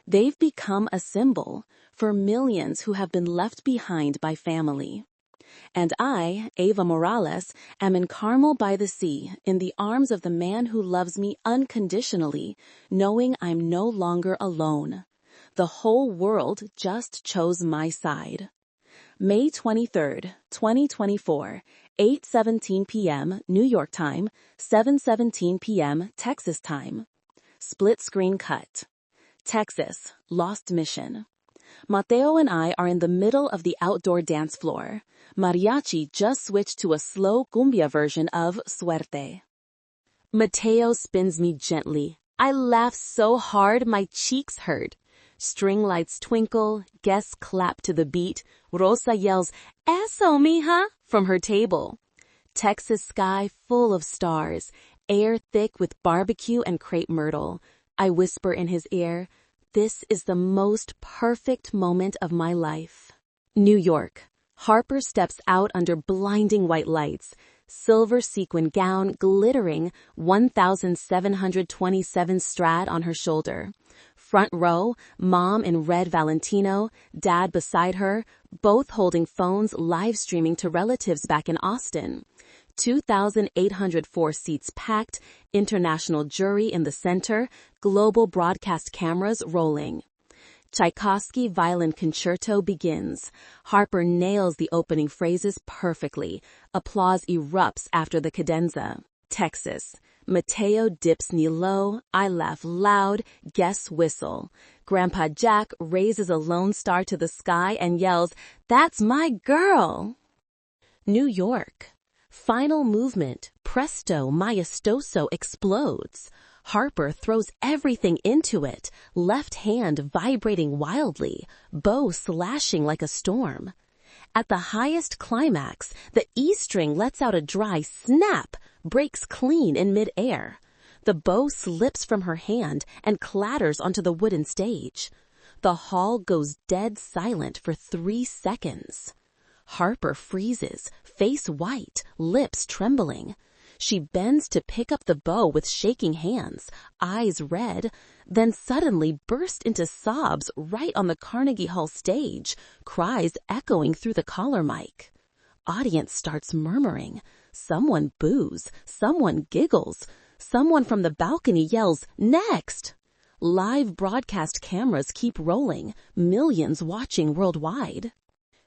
They've become a symbol for millions who have been left behind by family. And I, Ava Morales, am in Carmel by the sea, in the arms of the man who loves me unconditionally, knowing I'm no longer alone. The whole world just chose my side. May 23rd, 2024, 8:17 p.m. New York time, 7:17 p.m. Texas time. Split screen cut. Texas, Lost Mission. Mateo and I are in the middle of the outdoor dance floor. Mariachi just switched to a slow cumbia version of Suerte. Mateo spins me gently. I laugh so hard my cheeks hurt. String lights twinkle, guests clap to the beat. Rosa yells, "Eso, mija," from her table. Texas sky full of stars, air thick with barbecue and crepe myrtle. I whisper in his ear, "This is the most perfect moment of my life." New York. Harper steps out under blinding white lights. Silver sequin gown glittering, 1,727 Strat on her shoulder. Front row, mom in red Valentino, dad beside her, both holding phones live streaming to relatives back in Austin. 2,804 seats packed, international jury in the center, global broadcast cameras rolling. Tchaikovsky violin concerto begins. Harper nails the opening phrases perfectly. Applause erupts after the cadenza. Texas. Mateo dips knee low. I laugh loud. Guests whistle. Grandpa Jack raises a lone star to the sky and yells, "That's my girl!" New York. Final movement. Presto maestoso explodes. Harper throws everything into it, left hand vibrating wildly, bow slashing like a storm. At the highest climax, the E string lets out a dry snap, breaks clean in midair. The bow slips from her hand and clatters onto the wooden stage. The hall goes dead silent for 3 seconds. Harper freezes, face white, lips trembling. She bends to pick up the bow with shaking hands, eyes red, then suddenly bursts into sobs right on the Carnegie Hall stage, cries echoing through the collar mic. Audience starts murmuring. Someone boos, someone giggles, someone from the balcony yells, "Next!" Live broadcast cameras keep rolling, millions watching worldwide.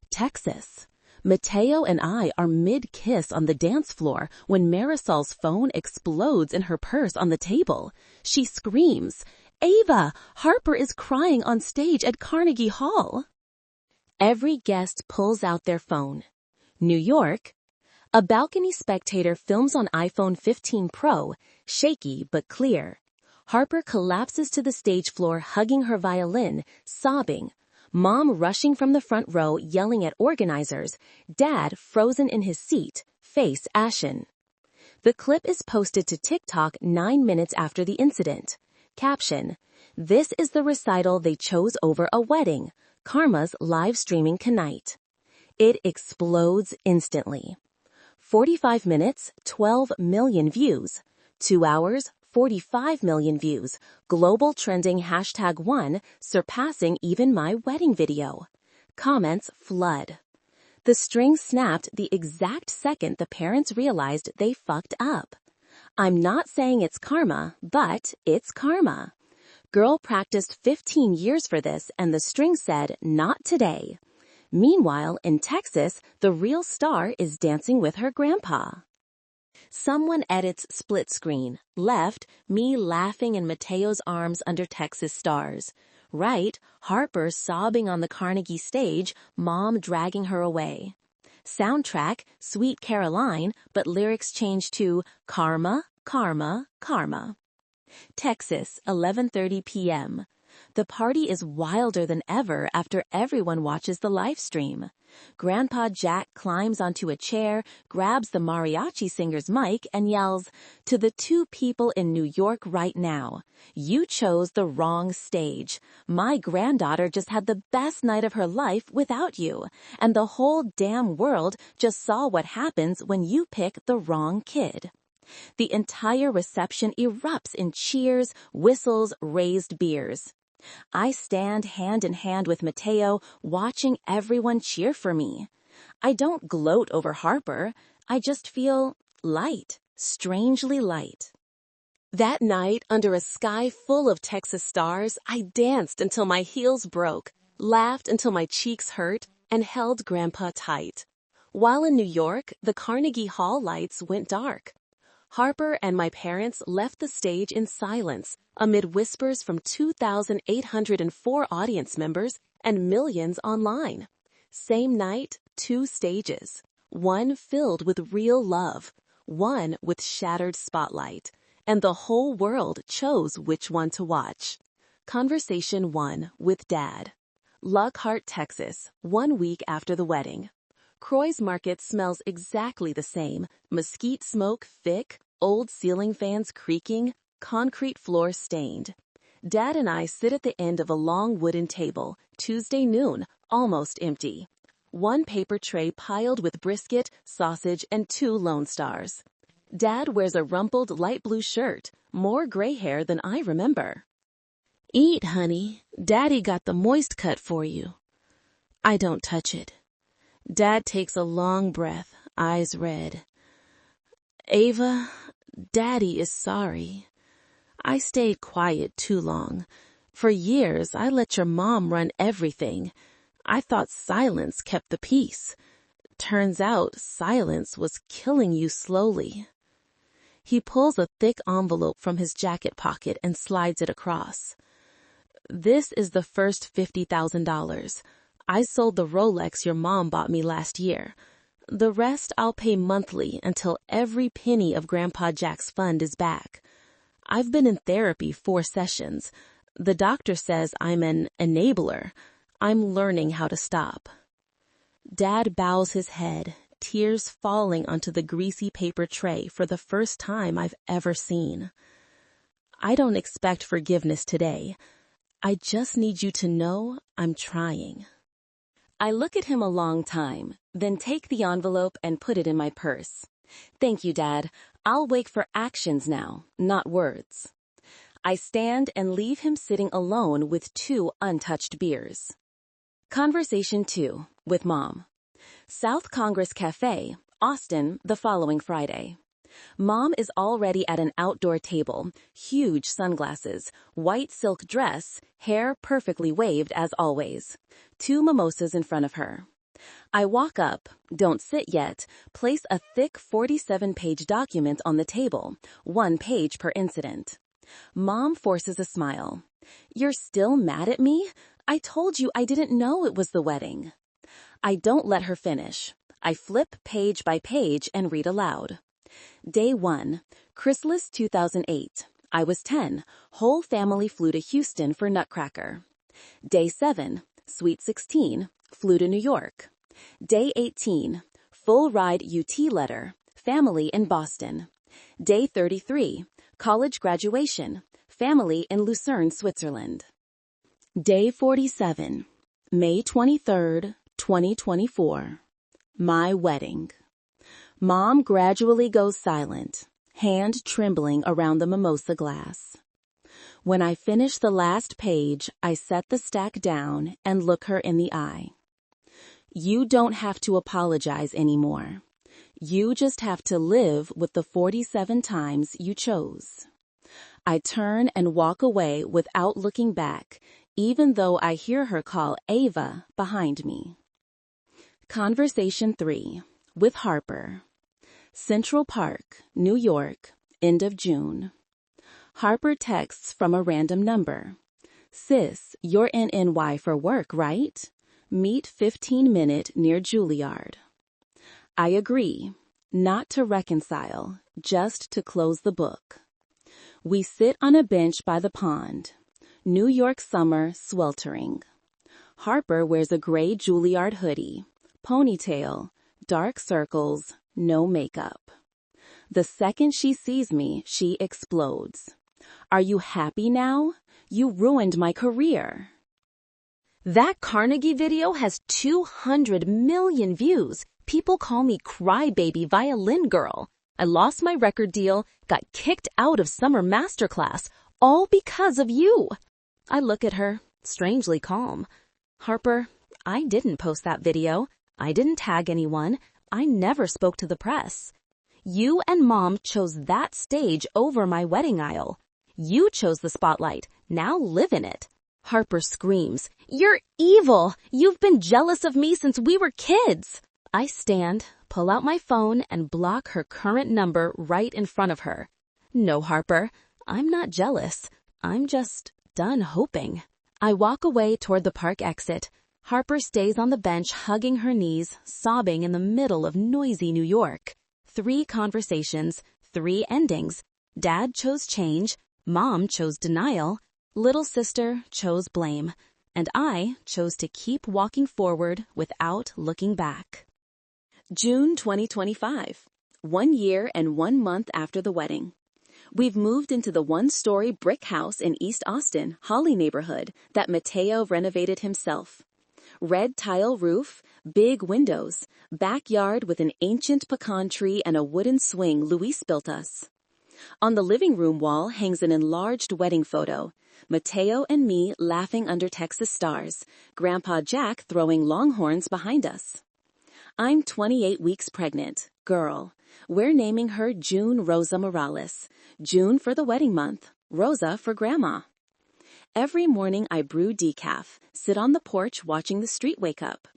Texas. Mateo and I are mid-kiss on the dance floor when Marisol's phone explodes in her purse on the table. She screams, "Ava, Harper is crying on stage at Carnegie Hall." Every guest pulls out their phone. New York. A balcony spectator films on iPhone 15 Pro, shaky but clear. Harper collapses to the stage floor hugging her violin, sobbing. Mom rushing from the front row yelling at organizers, dad frozen in his seat, face ashen. The clip is posted to TikTok 9 minutes after the incident. Caption: "This is the recital they chose over a wedding. Karma's live streaming tonight." It explodes instantly. 45 minutes, 12 million views. 2 hours, 45 million views. Global trending #1, surpassing even my wedding video. Comments flood. The string snapped the exact second the parents realized they fucked up. I'm not saying it's karma, but it's karma. Girl practiced 15 years for this and the string said, "Not today." Meanwhile, in Texas, the real star is dancing with her grandpa. Someone edits split screen. Left, me laughing in Mateo's arms under Texas stars. Right, Harper sobbing on the Carnegie stage, mom dragging her away. Soundtrack, Sweet Caroline, but lyrics changed to Karma, Karma, Karma. Texas, 11:30 p.m. The party is wilder than ever after everyone watches the live stream. Grandpa Jack climbs onto a chair, grabs the mariachi singer's mic, and yells, "To the 2 people in New York right now, you chose the wrong stage. My granddaughter just had the best night of her life without you, and the whole damn world just saw what happens when you pick the wrong kid." The entire reception erupts in cheers, whistles, raised beers. I stand hand in hand with Mateo, watching everyone cheer for me. I don't gloat over Harper. I just feel light, strangely light. That night, under a sky full of Texas stars, I danced until my heels broke, laughed until my cheeks hurt, and held Grandpa tight. While in New York, the Carnegie Hall lights went dark. Harper and my parents left the stage in silence, amid whispers from 2,804 audience members and millions online. Same night, 2 stages. One filled with real love, one with shattered spotlight, and the whole world chose which one to watch. Conversation 1 with Dad. Lockhart, Texas, 1 week after the wedding. Croy's Market smells exactly the same, mesquite smoke thick, old ceiling fans creaking, concrete floor stained. Dad and I sit at the end of a long wooden table, Tuesday noon, almost empty. 1 paper tray piled with brisket, sausage, and 2 Lone Stars. Dad wears a rumpled light blue shirt, more gray hair than I remember. "Eat, honey. Daddy got the moist cut for you." I don't touch it. Dad takes a long breath, eyes red. "Ava, Daddy is sorry. I stayed quiet too long. For years, I let your mom run everything. I thought silence kept the peace. Turns out silence was killing you slowly." He pulls a thick envelope from his jacket pocket and slides it across. "This is the first $50,000. I sold the Rolex your mom bought me last year. The rest I'll pay monthly until every penny of Grandpa Jack's fund is back. I've been in therapy 4 sessions. The doctor says I'm an enabler. I'm learning how to stop." Dad bows his head, tears falling onto the greasy paper tray for the first time I've ever seen. "I don't expect forgiveness today. I just need you to know I'm trying." I look at him a long time, then take the envelope and put it in my purse. "Thank you, Dad. I'll wait for actions now, not words." I stand and leave him sitting alone with 2 untouched beers. Conversation 2 with Mom. South Congress Cafe, Austin, the following Friday. Mom is already at an outdoor table, huge sunglasses, white silk dress, hair perfectly waved as always. 2 mimosas in front of her. I walk up, don't sit yet, place a thick 47-page document on the table, 1 page per incident. Mom forces a smile. "You're still mad at me? I told you I didn't know it was the wedding." I don't let her finish. I flip page by page and read aloud. Day 1, Chrysalis 2008. I was 10. Whole family flew to Houston for Nutcracker. Day 7, Sweet 16. Flew to New York. Day 18, full ride UT letter. Family in Boston. Day 33, college graduation. Family in Lucerne, Switzerland. Day 47, May 23rd, 2024. My wedding. Mom gradually goes silent, hand trembling around the mimosa glass. When I finish the last page, I set the stack down and look her in the eye. "You don't have to apologize anymore. You just have to live with the 47 times you chose." I turn and walk away without looking back, even though I hear her call Ava behind me. Conversation 3 with Harper. Central Park, New York, end of June. Harper texts from a random number. "Sis, you're in NY for work, right? Meet 15-minute near Juilliard." I agree, not to reconcile, just to close the book. We sit on a bench by the pond. New York summer sweltering. Harper wears a gray Juilliard hoodie, ponytail, dark circles, no makeup. The second she sees me, she explodes. "Are you happy now? You ruined my career." That Carnegie video has 200 million views. People call me crybaby violin girl. I lost my record deal, got kicked out of summer masterclass, all because of you. I look at her, strangely calm. "Harper, I didn't post that video. I didn't tag anyone. I never spoke to the press. You and Mom chose that stage over my wedding aisle. You chose the spotlight. Now live in it. Harper screams, "You're evil! You've been jealous of me since we were kids!" I stand, pull out my phone, and block her current number right in front of her. No, Harper, I'm not jealous. I'm just done hoping. I walk away toward the park exit. Harper stays on the bench hugging her knees, sobbing in the middle of noisy New York. 3 conversations, 3 endings. Dad chose change, Mom chose denial, little sister chose blame, and I chose to keep walking forward without looking back. June 2025, 1 year and 1 month after the wedding. We've moved into the 1-story brick house in East Austin, Holly neighborhood, that Mateo renovated himself. Red tile roof, big windows, backyard with an ancient pecan tree and a wooden swing Luis built us. On the living room wall hangs an enlarged wedding photo, Mateo and me laughing under Texas stars, Grandpa Jack throwing longhorns behind us. I'm 28 weeks pregnant, girl. We're naming her June Rosa Morales. June for the wedding month, Rosa for Grandma. Every morning I brew decaf, sit on the porch watching the street wake up.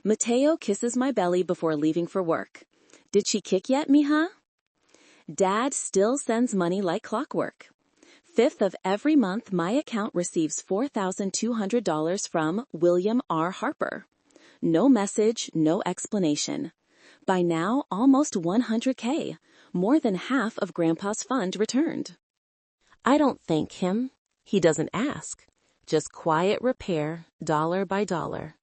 Mateo kisses my belly before leaving for work. Did she kick yet, mija? Dad still sends money like clockwork. 5th of every month my account receives $4,200 from William R. Harper. No message, no explanation. By now, almost $100K, more than half of Grandpa's fund returned. I don't thank him. He doesn't ask. Just quiet repair, dollar by dollar.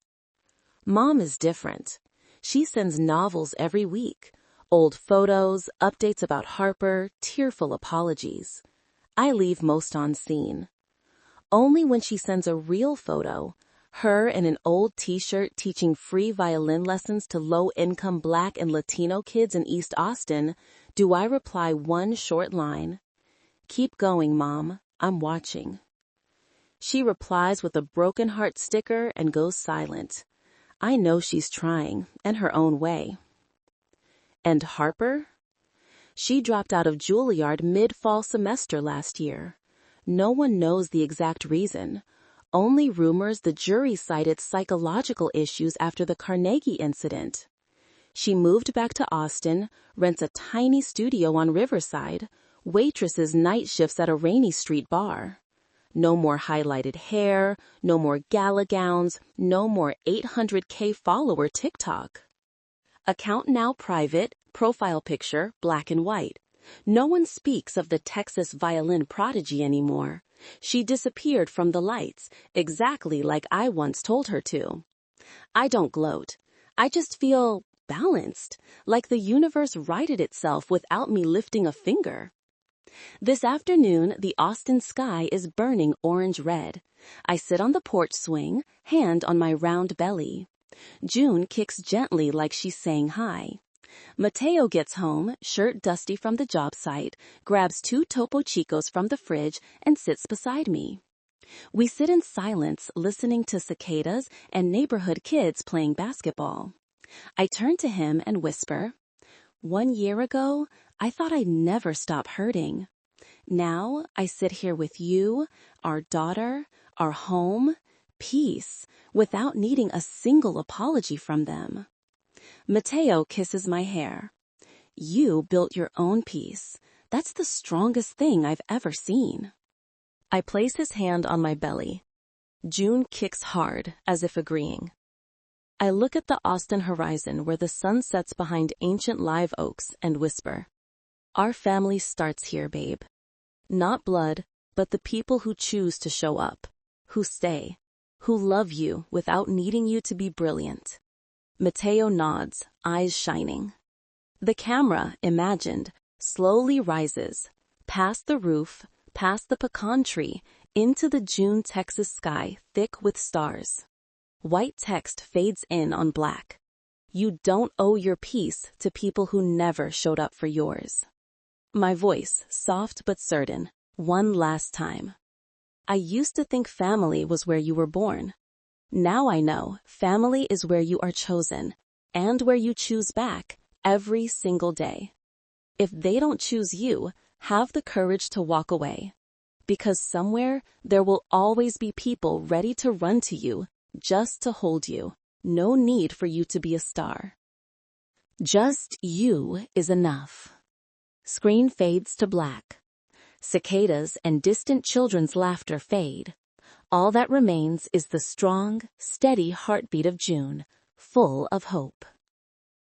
Mom is different. She sends novels every week. Old photos, updates about Harper, tearful apologies. I leave most on scene. Only when she sends a real photo, her in an old t-shirt teaching free violin lessons to low-income Black and Latino kids in East Austin, do I reply one short line. Keep going, Mom. I'm watching. She replies with a broken heart sticker and goes silent. I know she's trying, in her own way. And Harper? She dropped out of Juilliard mid-fall semester last year. No one knows the exact reason. Only rumors the jury cited psychological issues after the Carnegie incident. She moved back to Austin, rents a tiny studio on Riverside, waitresses night shifts at a Rainy Street bar. No more highlighted hair, no more gala gowns, no more 800K follower TikTok. Account now private, profile picture black and white. No one speaks of the Texas violin prodigy anymore. She disappeared from the lights, exactly like I once told her to. I don't gloat. I just feel balanced, like the universe righted itself without me lifting a finger. This afternoon, the Austin sky is burning orange-red. I sit on the porch swing, hand on my round belly. June kicks gently like she's saying hi. Mateo gets home, shirt dusty from the job site, grabs 2 Topo Chicos from the fridge, and sits beside me. We sit in silence, listening to cicadas and neighborhood kids playing basketball. I turn to him and whisper, 1 year ago, I thought I'd never stop hurting. Now I sit here with you, our daughter, our home, peace, without needing a single apology from them. Mateo kisses my hair. You built your own peace. That's the strongest thing I've ever seen. I place his hand on my belly. June kicks hard, as if agreeing. I look at the Austin horizon where the sun sets behind ancient live oaks and whisper, our family starts here, babe. Not blood, but the people who choose to show up, who stay, who love you without needing you to be brilliant. Mateo nods, eyes shining. The camera, imagined, slowly rises, past the roof, past the pecan tree, into the June Texas sky thick with stars. White text fades in on black. You don't owe your peace to people who never showed up for yours. My voice, soft but certain, one last time. I used to think family was where you were born. Now I know family is where you are chosen, and where you choose back every single day. If they don't choose you, have the courage to walk away. Because somewhere, there will always be people ready to run to you, just to hold you. No need for you to be a star. Just you is enough. Screen fades to black. Cicadas and distant children's laughter fade. All that remains is the strong, steady heartbeat of June, full of hope.